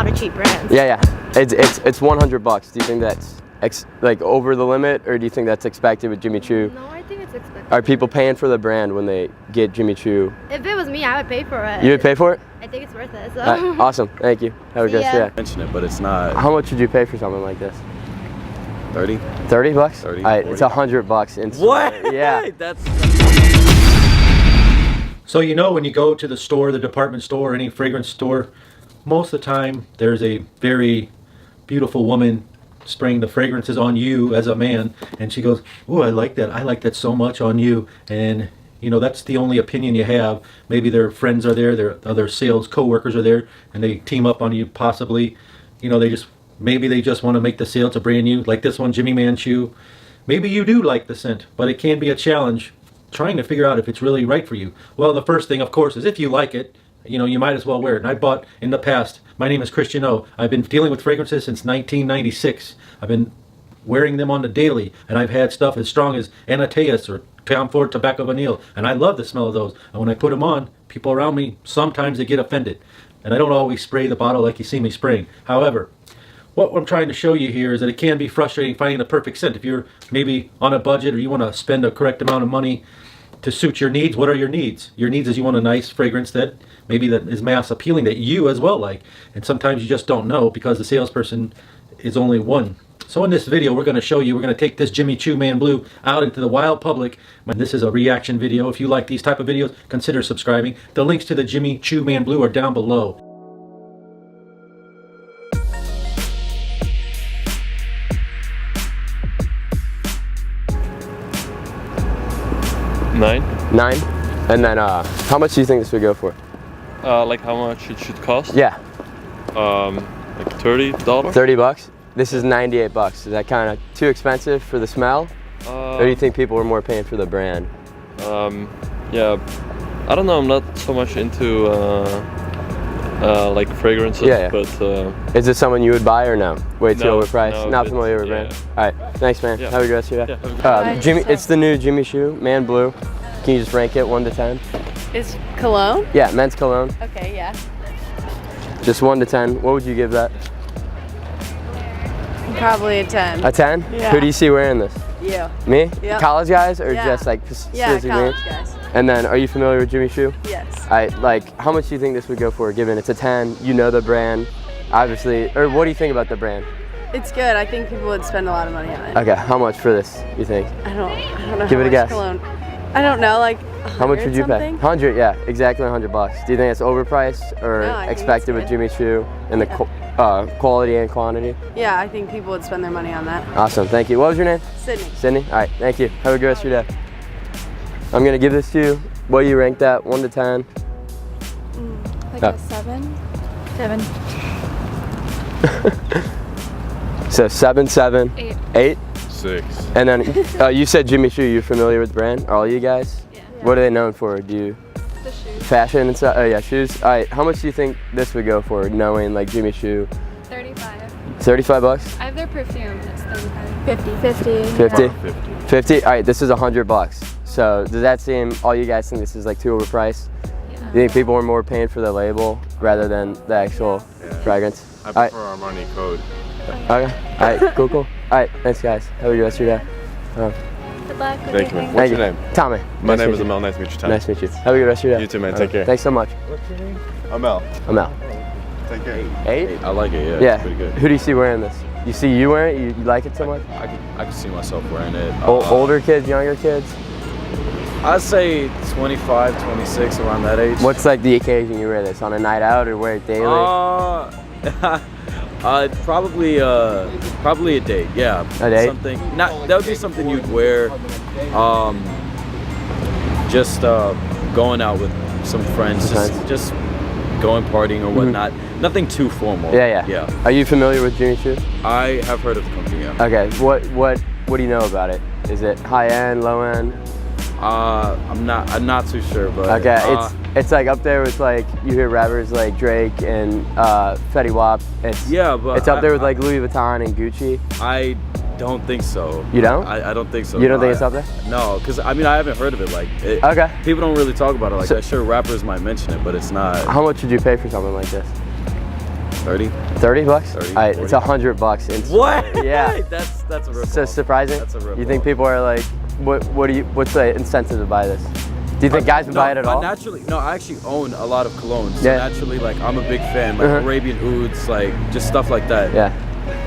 not a cheap brand. Yeah, yeah. It's 100 bucks. Do you think that's like over the limit, or do you think that's expected with Jimmy Choo? No, I think it's expected. Are people paying for the brand when they get Jimmy Choo? If it was me, I would pay for it. You would pay for it? I think it's worth it. So. Awesome. Thank you. Have a good day. Mention it, but it's not. How much would you pay for something like this? 30. 30 bucks? 30. All right, it's 100 bucks. What? Yeah. That's. So you know when you go to the store, the department store, any fragrance store, most of the time there's a very beautiful woman spraying the fragrances on you as a man, and she goes, "Oh, I like that. I like that so much on you." And you know that's the only opinion you have. Maybe their friends are there, their other sales co-workers are there, and they team up on you possibly. You know, maybe they just want to make the sale to brand new, like this one, Jimmy Choo. Maybe you do like the scent, but it can be a challenge trying to figure out if it's really right for you. Well, the first thing, of course, is if you like it, you know, you might as well wear it. And I bought in the past. My name is Christian O. I've been dealing with fragrances since 1996. I've been wearing them on the daily, and I've had stuff as strong as Anateus or Tom Ford Tobacco Vanille, and I love the smell of those. And when I put them on, people around me, sometimes they get offended. And I don't always spray the bottle like you see me spraying. However, what I'm trying to show you here is that it can be frustrating finding the perfect scent. If you're maybe on a budget or you want to spend a correct amount of money to suit your needs, what are your needs? Your needs is you want a nice fragrance that is mass appealing, that you as well like. And sometimes you just don't know because the salesperson is only one. So in this video, we're going to show you, we're going to take this Jimmy Choo Man Blue out into the wild public. This is a reaction video. If you like these type of videos, consider subscribing. The links to the Jimmy Choo Man Blue are down below. Nine. And then how much do you think this would go for? Like how much it should cost? Yeah. Like $30. 30 bucks? This is 98 bucks. Is that kind of too expensive for the smell? Or do you think people are more paying for the brand? Yeah, I don't know. I'm not so much into like fragrances, but is this someone you would buy or no? Way too no, overpriced? no, Not familiar with brand? All right, thanks man. Yeah. Have a good rest of your day. Yeah, Jimmy, it's the new Jimmy Choo Man Blue. Can you just rank it 1 to 10? Is cologne? Yeah, men's cologne. Okay, yeah. Just 1 to 10. What would you give that? Probably a 10. A 10? Yeah. Who do you see wearing this? You. Me? Yep. College guys or Yeah. just like Yeah, specifically college me? guys. And then, are you familiar with Jimmy Choo? Yes. How much do you think this would go for? Given it's a 10, you know the brand, obviously. Or what do you think about the brand? It's good. I think people would spend a lot of money on it. Okay, how much for this? You think? I don't know. Give how it a much guess. Cologne. I don't know. Like. How much would you pay? Something? 100, yeah, exactly 100 bucks. Do you think it's overpriced or No, I think expected it's with good. Jimmy Choo and the quality and quantity? Yeah, I think people would spend their money on that. Awesome, thank you. What was your name? Sydney. Sydney? All right, thank you. Have a good rest of your day. I'm gonna give this to you. What do you rank that, 1 to 10? Like a 7? 7. So 7, 7, 8. 8? 6. And then you said Jimmy Choo, you're familiar with the brand? Are all you guys? Yeah. What are they known for? Do you The shoes. fashion and stuff? Oh yeah, shoes. All right, how much do you think this would go for, knowing like Jimmy Choo? 35. 35 bucks? I have their perfume. It's 35. 50. 50? 50. 50? All right, this is 100 bucks. So does that seem, all you guys think this is like too overpriced? Yeah. You think people are more paying for the label rather than the actual fragrance? I All right. prefer Armani Code. Okay. All right, cool. All right, thanks guys. Have a good rest of your day. Good luck. with Thank you, man. everything. What's your name? Tommy. My Nice name to is meet you. Amel. Nice to meet you, Tom. Nice to meet you. Have a good rest of your day. You too, man. All Take right, care. Thanks so much. What's your name? Amel. I'm out. Take care. 8? I like it. Yeah. Yeah. It's pretty good. Who do you see wearing this? You see you wearing it? You like it so much? I can see myself wearing it. Older kids, younger kids? I'd say 25, 26, around that age. What's like the occasion you wear this? On a night out or wear it daily? Probably a date. Yeah. A date? Something. That would be something you'd wear. Just going out with some friends. Just going partying or whatnot. Nothing too formal. Yeah. Are you familiar with Jimmy Choo? I have heard of the company. Yeah. Okay. What do you know about it? Is it high end, low end? I'm not too sure, but okay, it's like up there with like you hear rappers like Drake and Fetty Wap. It's up there with like Louis Vuitton and Gucci. I don't think so. You don't? I don't think so. You don't think it's up there? No, because I mean I haven't heard of it. Okay. People don't really talk about it like that. Sure, rappers might mention it, but it's not. How much would you pay for something like this? 30. 30 bucks? 30, All right, 40. it's $100. What? Yeah. That's a rip. So surprising. That's a rip. You think people are like, what's the incentive to buy this? Do you think guys would buy it at all? Naturally, no. I actually own a lot of colognes. So Yeah. naturally, like I'm a big fan, like Arabian Ouds, like just stuff like that. Yeah.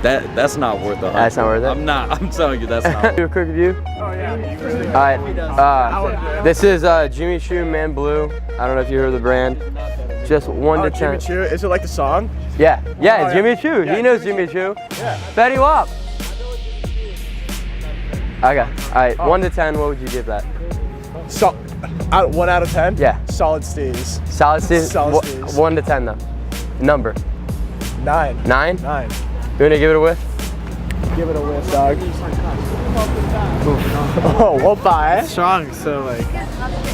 That's not worth it. That's not worth it? I'm not. I'm telling you, that's not. Do a quick review. Oh yeah. All right. This is Jimmy Choo Man Blue. I don't know if you heard the brand. Just 1 to 10. Jimmy Choo. Is it like the song? Yeah. Yeah. Oh, Jimmy yeah. Choo. Yeah, He knows Jimmy Choo. Yeah. Fetty Wap. Okay. All right. 1 to 10. What would you give that? So, 1 out of 10? Yeah. Solid Steez. Solid Steve. Solid Steez. 1 to 10 though. Number. 9. 9. 9. You wanna give it a whiff? Give it a whiff, dog. Oh, we'll buy it. Strong, so like,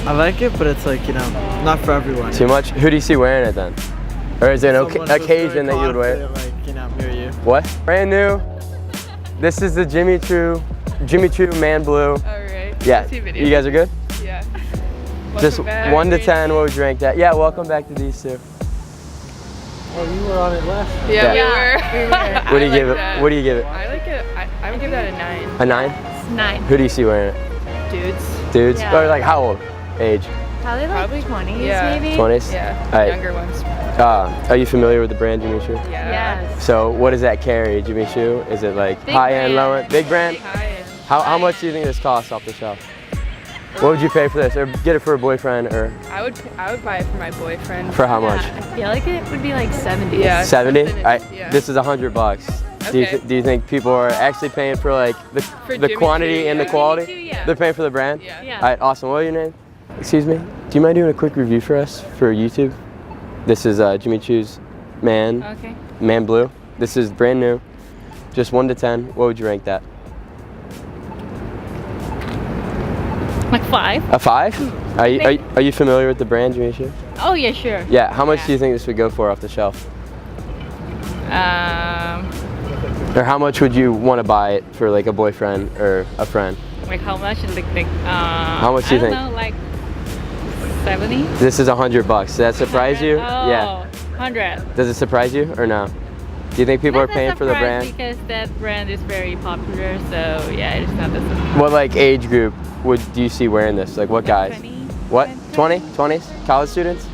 I like it, but it's like, you know, not for everyone. Too much? Who do you see wearing it then? Or is it an Someone who's occasion very that you would wear? confident, like, you know, near you. What? Brand new. This is the Jimmy Choo Man Blue. Alright. Yeah. You guys are good? Yeah. Just 1 to 10, what would you rank that? Yeah, welcome back to these two. Oh, you were on it last time. Yeah, Yeah. we were. What do you give it? What do you give it? I like it. I would give that a 9. A 9? It's 9. Who do you see wearing it? Dudes. Dudes? Yeah. Or like how old? Age? Probably like 20s Yeah. maybe? 20s? Yeah. Alright. Younger ones. Are you familiar with the brand Jimmy Choo? Yeah. Yes. So what does that carry, Jimmy Choo? Is it like Big high end, brand. low end? Big brand? High. How much do you think this costs off the shelf? What would you pay for this? Or get it for a boyfriend or I would buy it for my boyfriend. for how much? I feel like it would be like 70. Yeah. 70? something- Alright, yeah. this is $100. Okay. Do you think people are actually paying for like the Jimmy quantity Choo, and the yeah. quality? Jimmy Choo, yeah. They're paying for the brand? Yeah. Yeah. Alright, awesome. What is your name? Excuse me? Do you mind doing a quick review for us for YouTube? This is Jimmy Choo's Man Blue. This is brand new. Just 1 to 10. What would you rank that? Like 5? A 5? Are you familiar with the brand Jimmy Choo? Oh yeah, sure. Yeah. How much do you think this would go for off the shelf? Or how much would you want to buy it for like a boyfriend or a friend? Like how much? Like How much do you think? I don't know, like 70? This is $100. Does that surprise you? Oh, Yeah. 100. Does it surprise you or no? Do you think people are Not paying that for the surprised brand? because that brand is very popular, so yeah, it's not that surprising. What like age group do you see wearing this? Like what guys? 20? What? 20? 20s? College students?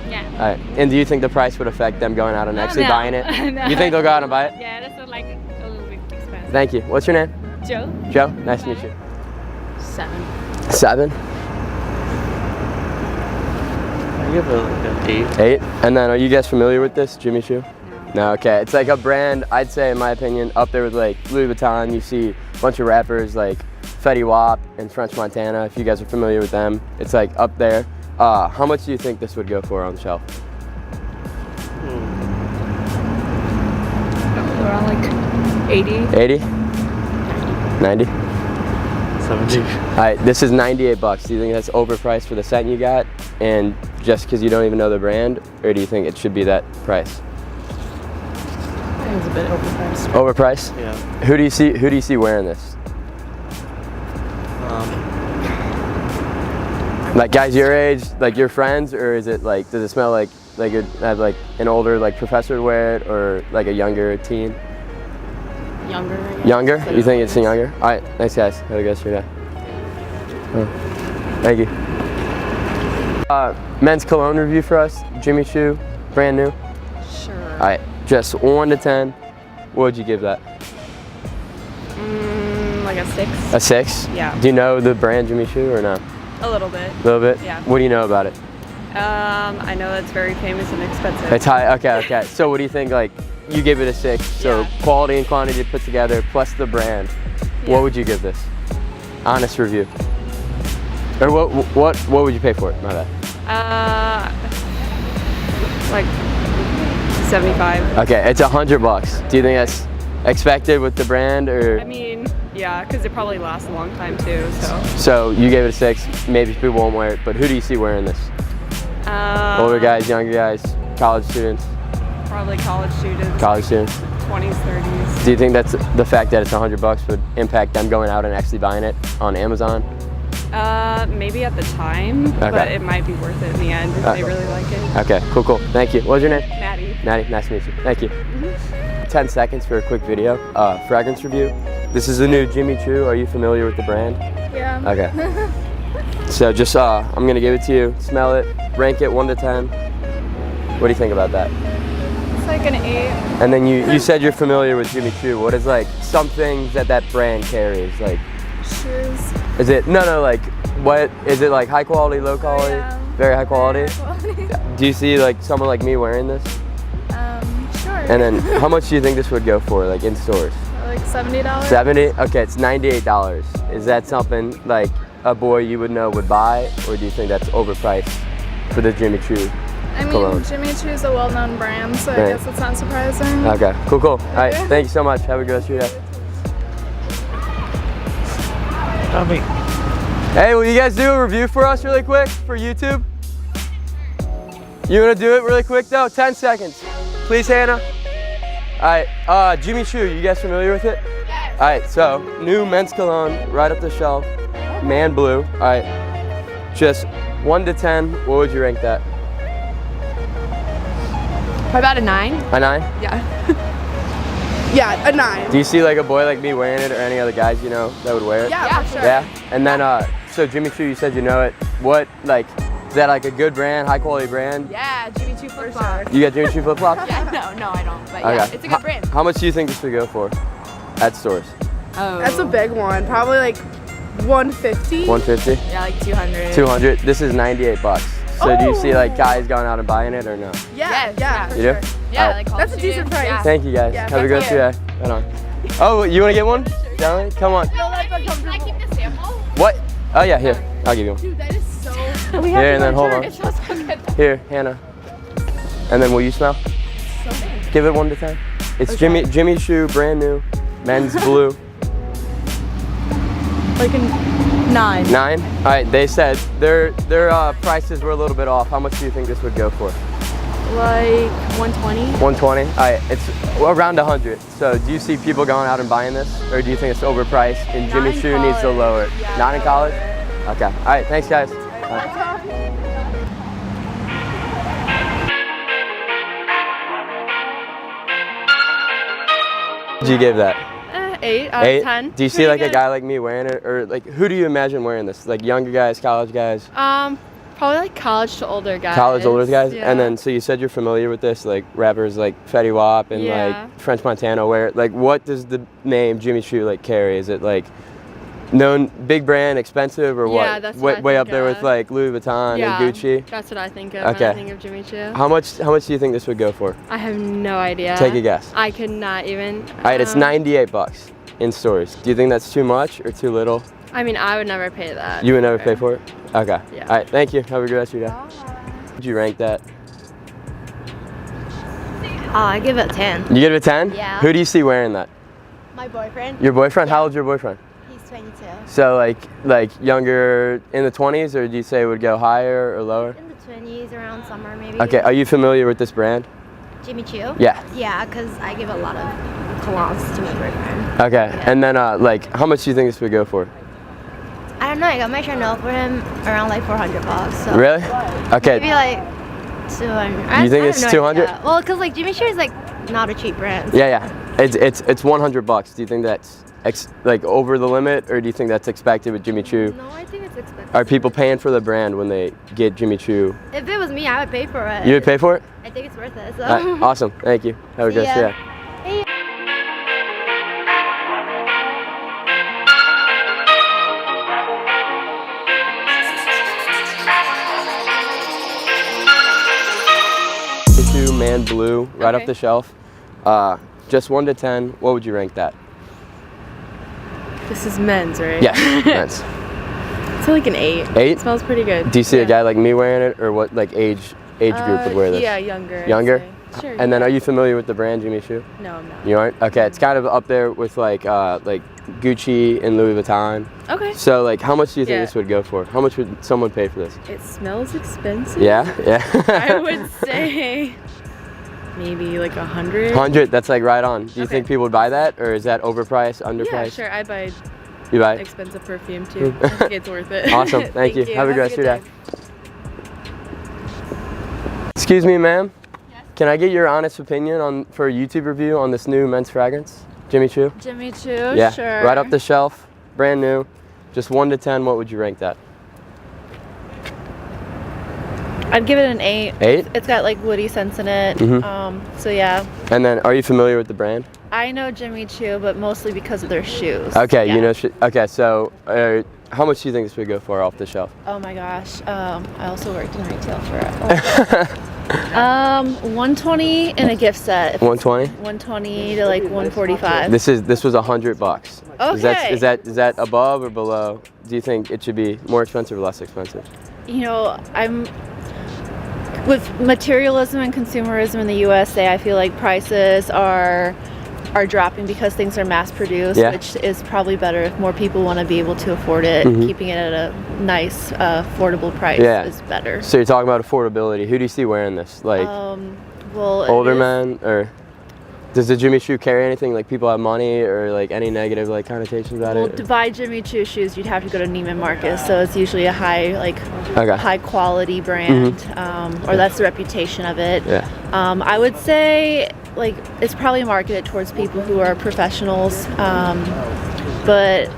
Yeah. All right. And do you think the price would affect them going out and actually no. buying it? No. You think they'll go out and buy it? Yeah, that's like a little bit expensive. Thank you. What's your name? Joe? Joe? Nice to meet you. 7. 7? I give it like an 8. 8? And then are you guys familiar with this, Jimmy Choo? No, okay. It's like a brand, I'd say in my opinion, up there with like Louis Vuitton. You see a bunch of rappers like Fetty Wap and French Montana. If you guys are familiar with them, it's like up there. How much do you think this would go for on the shelf? Around like 80. 80? 90? 70. All right, this is $98. Do you think that's overpriced for the scent you got, and just because you don't even know the brand, or do you think it should be that price? I think it's a bit overpriced. Overpriced? Yeah. Who do you see wearing this? Like guys your age, like your friends, or is it like, does it smell like it have like an older like professor wear it, or like a younger teen? Younger, I guess. Younger? Like You think it's 20s. younger? All right, thanks guys. Have a good day. Oh. Thank you. Men's cologne review for us. Jimmy Choo, brand new. Sure. All right, just 1 to 10. What would you give that? Like a 6. A 6? Yeah. Do you know the brand Jimmy Choo or no? A little bit. A little bit? Yeah. What do you know about it? I know it's very famous and expensive. It's high. Okay. So what do you think? Like, you give it a 6. So Yeah. quality and quantity put together, plus the brand. Yeah. What would you give this? Honest review. Or what would you pay for it? My bad. Like 75. Okay, it's $100. Do you think that's expected with the brand, or? I mean, yeah, because it probably lasts a long time too. So you gave it a 6. Maybe people won't wear it, but who do you see wearing this? Older guys, younger guys, college students. Probably college students. College students. 20s, 30s. Do you think that's the fact that it's $100 would impact them going out and actually buying it on Amazon? Maybe at the time, but Okay. it might be worth it in the end if they really like it. Okay, cool. Thank you. What was your name? Maddie. Maddie, nice to meet you. Thank you. 10 seconds for a quick video. Fragrance review. This is the new Jimmy Choo. Are you familiar with the brand? Yeah. Okay. So just, I'm gonna give it to you. Smell it, rank it 1 to 10. What do you think about that? It's like an 8. And then you said you're familiar with Jimmy Choo. What is like something that brand carries? Like, Shoes. is it, no, like, what, is it like high quality, low quality? Yeah. Very high quality? Quality. Do you see like someone like me wearing this? Sure. And then how much do you think this would go for, like in stores? Like $70. 70? Okay, it's $98. Is that something like a boy you would know would buy, or do you think that's overpriced for the Jimmy Choo I mean, cologne? Jimmy Choo is a well-known brand, so Right. I guess it's not surprising. Okay, cool. All right, thank you so much. Have a good rest of your day. Hey, will you guys do a review for us really quick for YouTube? You wanna do it really quick though? 10 seconds. Please, Hannah. All right, Jimmy Choo, you guys familiar with it? Yes. All right, so new men's cologne right up the shelf, Man Blue. All right, just 1 to 10, what would you rank that? How about a 9? A 9? Yeah. Yeah, a 9. Do you see like a boy like me wearing it, or any other guys you know that would wear it? Yeah, for sure. Yeah? And then, so Jimmy Choo, you said you know it. What, like, is that like a good brand, high quality brand? Yeah, Jimmy Choo flip flops. You got Jimmy Choo flip flops? Yeah, no, I don't. But yeah, it's a good brand. How much do you think this would go for at stores? Oh. That's a big one. Probably like 150. 150? Yeah, like 200. 200? This is 98 bucks. So do you see like guys going out and buying it or no? Yeah, Yes, yeah, yeah. for You sure. do? Yeah, Alright. like That's a decent price. Yeah. Thank you guys. Yeah, Have a good rest of your day. Right on. Oh, you want to get one? Down? Come on. Can I keep the sample? What? Oh yeah, here. I'll give you one. Dude, that is so. Here, and then hold on. It smells so good. Here, Hannah. And then will you smell? Give it 1 to 10. It's Okay. Jimmy Choo, brand new, men's blue. Like a 9. 9? All right, they said their prices were a little bit off. How much do you think this would go for? Like 120. 120? All right, it's around 100. So do you see people going out and buying this, or do you think it's overpriced and Jimmy in Choo needs to college. lower it? Yeah, Not in college? lower Okay. All right, thanks guys. Bye. Did you give that? 8 out 8? of 10. Do you see Pretty like a good. guy like me wearing it, or like who do you imagine wearing this? Like younger guys, college guys? Probably like college to older guys. College older guys? Yeah. And then so you said you're familiar with this, like rappers like Fetty Wap and Yeah. like French Montana wear it. Like what does the name Jimmy Choo like carry? Is it like known big brand, expensive, or what? Yeah, that's what I way up think there with of. like Louis Vuitton Yeah, and Gucci? That's what I think of Okay. when I think of Jimmy Choo. How much do you think this would go for? I have no idea. Take a guess. I could not even. All right, it's 98 bucks in stores. Do you think that's too much or too little? I mean, I would never pay that. You would never pay for it? Okay. Yeah. All right, thank you. Have a good rest of your day. Would you rank that? I give it a 10. You give it a 10? Yeah. Who do you see wearing that? My boyfriend, Your boyfriend? How old's your boyfriend? he's 22. So like younger, in the 20s, or do you say it would go higher or lower? In the 20s, around summer maybe. Okay, are you familiar with this brand? Jimmy Choo? Yeah. Yeah, because I give a lot of colognes to my boyfriend. Okay, and then like how much do you think this would go for? I don't know, I got my Chanel for him around like $400. So Really? Okay. maybe like 200. You think it's 200? Well, because like Jimmy Choo is like not a cheap brand. Yeah. It's 100 bucks. Do you think that's like over the limit, or do you think that's expected with Jimy Choo? No, I think it's expensive. Are people paying for the brand when they get Jimmy Choo? If it was me, I would pay for it. You would pay for it? I think it's worth it. So. All right, awesome. Thank you. Have a good See day. ya. Yeah. Choo Man Blue, right off Okay. the shelf. Just 1 to 10. What would you rank that? This is men's, right? Yes, men's. It's like an 8. 8? It smells pretty good. Do you see a Yeah. guy like me wearing it, or what like age group would wear this? Yeah, younger. I'd Younger? say. Sure. And then, are you familiar with the brand Jimmy Choo? No, I'm not. You aren't? Okay, it's kind of up there with like Gucci and Louis Vuitton. Okay. So like, how much do you think Yeah. this would go for? How much would someone pay for this? It smells expensive. Yeah, yeah. I would say maybe like 100. 100. That's like right on. Do you Okay. think people would buy that, or is that overpriced, underpriced? Yeah, sure. I'd buy You buy it? expensive perfume too. I think it's worth it. Awesome. Thank you. Have a good rest of your day. Excuse me, ma'am. Yes? Can I get your honest opinion for a YouTube review on this new men's fragrance, Jimmy Choo? Jimmy Choo, Yeah, sure. right off the shelf, brand new. Just 1 to 10, what would you rank that? I'd give it an 8. 8? It's got like woody scents in it. So yeah. And then, are you familiar with the brand? I know Jimmy Choo, but mostly because of their shoes. Okay, yeah. you know. Okay, so how much do you think this would go for off the shelf? Oh my gosh. I also worked in retail for it. 120 in a gift set. 120. 120 to like 145. This was $100. Okay. Is that above or below? Do you think it should be more expensive or less expensive? You know, with materialism and consumerism in the USA, I feel like prices are dropping because things are mass produced, which is probably better if more people want to be able to afford it. Keeping it at a nice, affordable price is better. So you're talking about affordability. Who do you see wearing this? Like well, older men, or does the Jimmy Choo carry anything like people have money or like any negative like connotations about it? To buy Jimmy Choo shoes, you'd have to go to Neiman Marcus, so it's usually a high quality brand, or that's the reputation of it. Yeah. I would say like it's probably marketed towards people who are professionals, but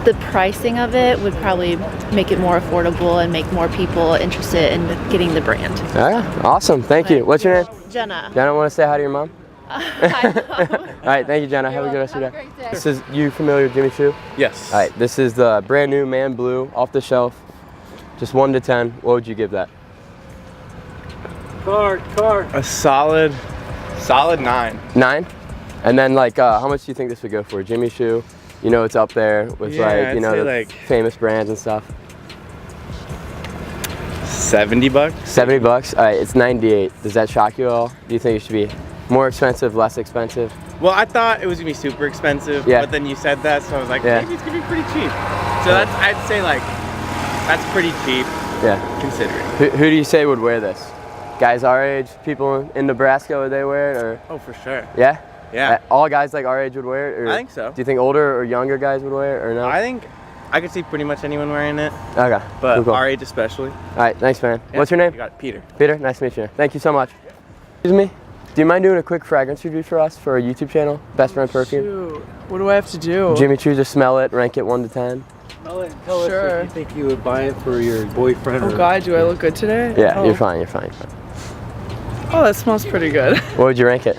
the pricing of it would probably make it more affordable and make more people interested in getting the brand. Yeah, awesome. Thank you. What's your name? Jenna. Jenna, want to say hi to your mom? I know. All right, thank you, Jenna. Have a good rest of your day. This is, you familiar with Jimmy Choo? Yes. All right, this is the brand new Man Blue, off the shelf. Just 1 to 10. What would you give that? A solid 9. 9? And then like, how much do you think this would go for? Jimmy Choo, you know, it's up there with I'd say the like famous brands and stuff. $70. $70. All right, it's 98. Does that shock you at all? Do you think it should be more expensive, less expensive? Well, I thought it was gonna be super expensive, but then you said that, so I was like, maybe it's gonna be pretty cheap. So I'd say like, that's pretty cheap. Yeah. Considering. Who do you say would wear this? Guys our age, people in Nebraska, would they wear it, or? Oh, for sure. Yeah? Yeah. All guys like our age would wear it? Or I think so. Do you think older or younger guys would wear it, or no? I think I could see pretty much anyone wearing it. Okay. But cool. our age especially. All right, thanks, man. Yeah. What's your name? You got it, Peter. Peter, nice to meet you. Thank you so much. Excuse me, do you mind doing a quick fragrance review for us for our YouTube channel, Best Friend Perfume? Shoot. What do I have to do? Jimmy Choo, just smell it, rank it 1 to 10. Tell us if you think you would buy it for your boyfriend. Oh God, do I look good today? Yeah, oh. you're fine. Oh, that smells pretty good. What would you rank it?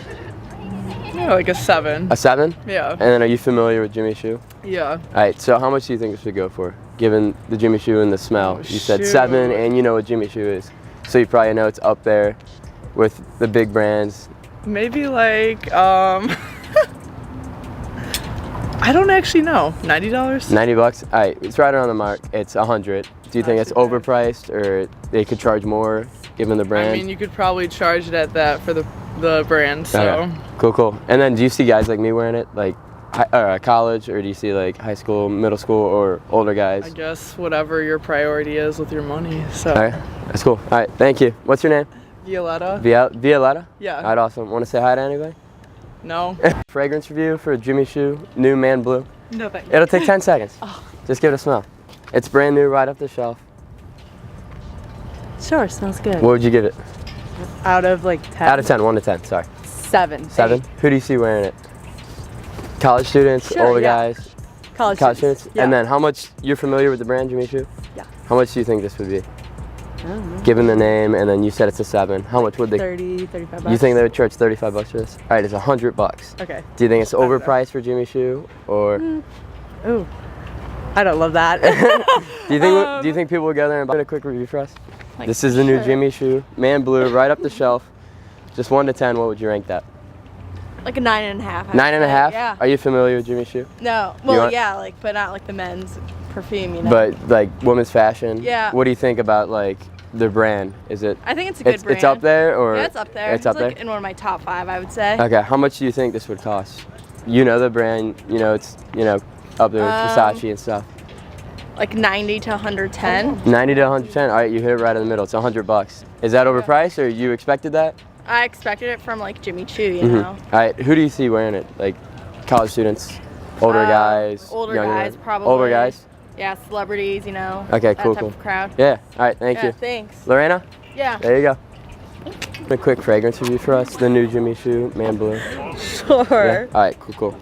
Yeah, like a 7. A 7? Yeah. And then are you familiar with Jimmy Choo? Yeah. All right, so how much do you think this would go for, given the Jimmy Choo and the smell? You said 7, and you know what Jimmy Choo is. So you probably know it's up there with the big brands. Maybe like, I don't actually know. $90? $90? All right, it's right around the mark. It's 100. Do you think it's overpriced, or they could charge more given the brand? I mean, you could probably charge it at that for the brand, so. Okay. Cool. And then do you see guys like me wearing it, like college, or do you see like high school, middle school, or older guys? I guess whatever your priority is with your money, so. All right, that's cool. All right, thank you. What's your name? Violetta. Violetta? Yeah. All right, awesome. Want to say hi to anybody? No. Fragrance review for Jimmy Choo, new Man Blue. No, thank you. It'll take 10 seconds. Oh. Just give it a smell. It's brand new, right off the shelf. Sure, smells good. What would you give it? Out of like 10? Out of 10, 1 to 10, sorry. 7. 7? Who do you see wearing it? College students, Sure, older yeah. guys? College students? Yeah. And then how much, you're familiar with the brand Jimmy Choo? Yeah. How much do you think this would be? I don't know. Given the name, and then you said it's a 7. How much would they? 30, 35 bucks. You think they would charge 35 bucks for this? All right, it's $100. Okay. Do you think it's overpriced for Jimmy Choo, or? Ooh, I don't love that. Do you think people will go there and buy a quick review for us? Like, this is the new sure. Jimmy Choo Man Blue, right up the shelf. Just 1 to 10. What would you rank that? Like a 9.5. 9.5? Yeah. Are you familiar with Jimmy Choo? No. You Well, want- yeah, like, but not like the men's perfume, you know. But like women's fashion. Yeah. What do you think about like their brand? Is it? I think it's a good brand. It's up there, or? Yeah, it's up there. It's up like there. in one of my top 5, I would say. Okay. How much do you think this would cost? You know the brand. You know it's up there with Versace and stuff. Like 90 to 110. 90 to 110. All right, you hit it right in the middle. It's $100. Is that overpriced, or you expected that? I expected it from like Jimmy Choo, you Mm-hmm. know. All right. Who do you see wearing it? Like college students, Older guys? Older younger guys, men? probably. Older guys? Yeah, celebrities, you know. Okay, that cool, type cool. of crowd. Yeah, all right, thank Yeah, you. thanks. Lorena? Yeah. There you go. A quick fragrance review for us, the new Jimmy Choo Man Blue. Sure. Yeah? All right, cool, cool.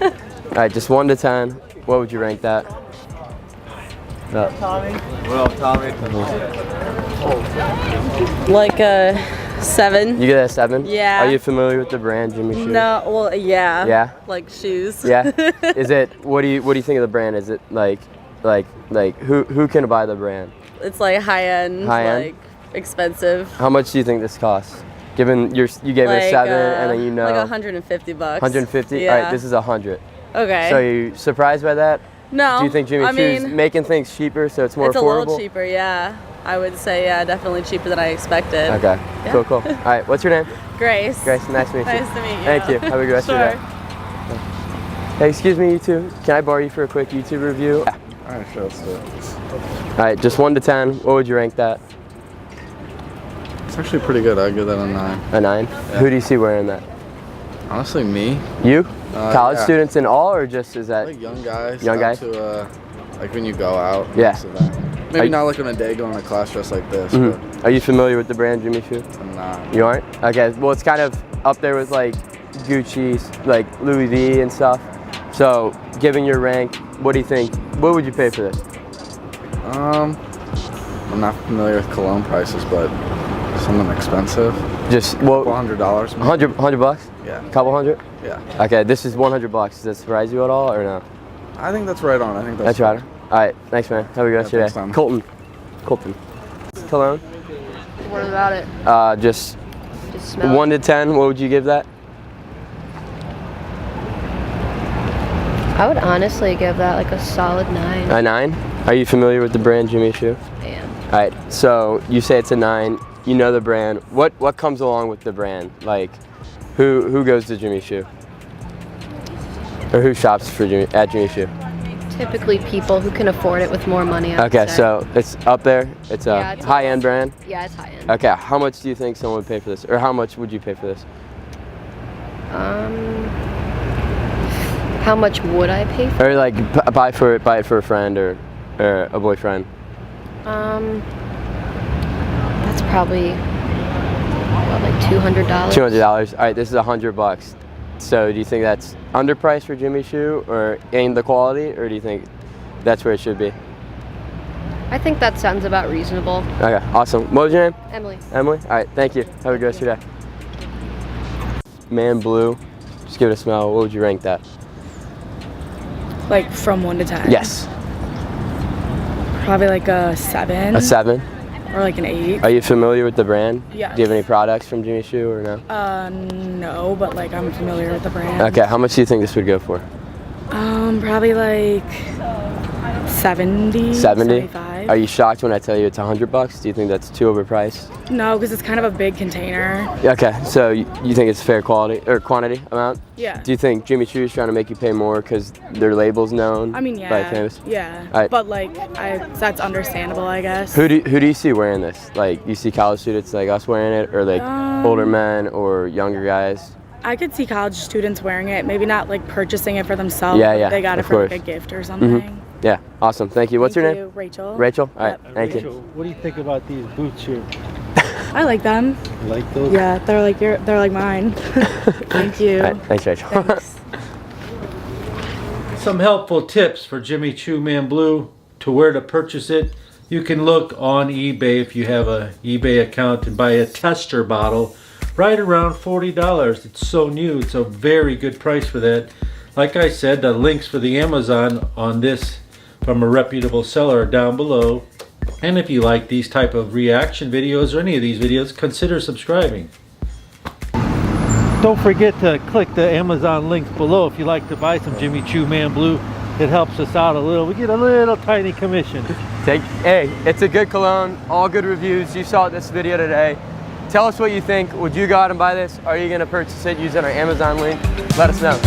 All right, just 1 to 10, what would you rank that? Tommy. Well, Tommy. Like a 7. You get a 7? Yeah. Are you familiar with the brand Jimmy Choo? No, well, yeah. Yeah? Like shoes. Yeah. Is it? What do you think of the brand? Is it like who can buy the brand? It's like high end, High-end? like expensive. How much do you think this costs? Given you gave it a 7, and then you know. Like $150. 150. Yeah. All right, this is 100. Okay. So you surprised by that? No. Do you think Jimmy Choo's making things cheaper, so it's more it's affordable? a little cheaper, yeah. I would say, yeah, definitely cheaper than I expected. Okay. Yeah. Cool, cool. All right, what's your name? Grace. Grace, nice to meet you. Nice to meet you. Thank you. Have a good rest of your day. Hey, excuse me, you two. Can I borrow you for a quick YouTube review? Yeah. All right, sure, let's do it. All right, just 1 to 10. What would you rank that? It's actually pretty good. I'd give that a 9. A 9? Yeah. Who do you see wearing that? Honestly, me. You? College yeah. students and all, or just is that? Like young guys. Young guys? To, like when you go out. Yeah. Maybe not like on a day going to class dressed like this. Are you familiar with the brand Jimmy Choo? I'm not. You aren't? Okay. Well, it's kind of up there with like Gucci, like Louis V and stuff. So, given your rank, what do you think? What would you pay for this? I'm not familiar with cologne prices, but something expensive. Just well, $100. $100 bucks? Yeah. Couple hundred? Yeah. Okay, this is $100 bucks. Does that surprise you at all, or no? I think that's right on. I think that's right on. All right, thanks, man. Have a good rest of your day. Tom. Colton. Cologne. What about it? Just smell 1 to 10. What would you give that? I would honestly give that like a solid 9. A 9? Are you familiar with the brand Jimmy Choo? I am. All right, so you say it's a 9. You know the brand. What comes along with the brand? Like, who goes to Jimmy Choo? Or who shops for at Jimmy Choo? Typically people who can afford it with more money. I would Okay, say. so it's up there. It's a it's high-end brand. Yeah, it's high end. Okay, how much do you think someone would pay for this, or how much would you pay for this? How much would I pay for? Or like buy it for a friend or a boyfriend. That's probably what, like $200. $200. All right, this is $100. So do you think that's underpriced for Jimmy Choo, or aimed the quality, or do you think that's where it should be? I think that sounds about reasonable. Okay, awesome. What was your name? Emily. Emily? All right, thank you. Have a good rest of your day. Man Blue, just give it a smell. What would you rank that? Like from 1 to 10? Yes. Probably like a 7. A 7? Or like an 8. Are you familiar with the brand? Yes. Do you have any products from Jimmy Choo or no? No, but like I'm familiar with the brand. Okay, how much do you think this would go for? Probably like 70. 75. Are you shocked when I tell you it's $100? Do you think that's too overpriced? No, because it's kind of a big container. Okay, so you think it's fair quality or quantity amount? Yeah. Do you think Jimmy Choo is trying to make you pay more because their label's known? I mean, yeah. By famous? Yeah. All right. But like, that's understandable, I guess. Who do you see wearing this? Like, you see college students like us wearing it, or like older men or younger guys? I could see college students wearing it. Maybe not like purchasing it for themselves. Yeah, but yeah. They got it of for course. like a gift or something. Mm-hmm. Yeah, awesome. Thank you. What's your name? Rachel. Rachel? All right, thank Rachel, you. what do you think about these boots here? I like them. You like those? Yeah, they're like mine. Thank you. All right, thanks, Rachel. Thanks. Some helpful tips for Jimmy Choo Man Blue to where to purchase it. You can look on eBay if you have a eBay account and buy a tester bottle right around $40. It's so new. It's a very good price for that. Like I said, the links for the Amazon on this from a reputable seller are down below. And if you like these type of reaction videos or any of these videos, consider subscribing. Don't forget to click the Amazon links below if you like to buy some Jimmy Choo Man Blue. It helps us out a little. We get a little tiny commission. Hey, it's a good cologne, all good reviews. You saw this video today. Tell us what you think. Would you go out and buy this? Are you going to purchase it using our Amazon link? Let us know.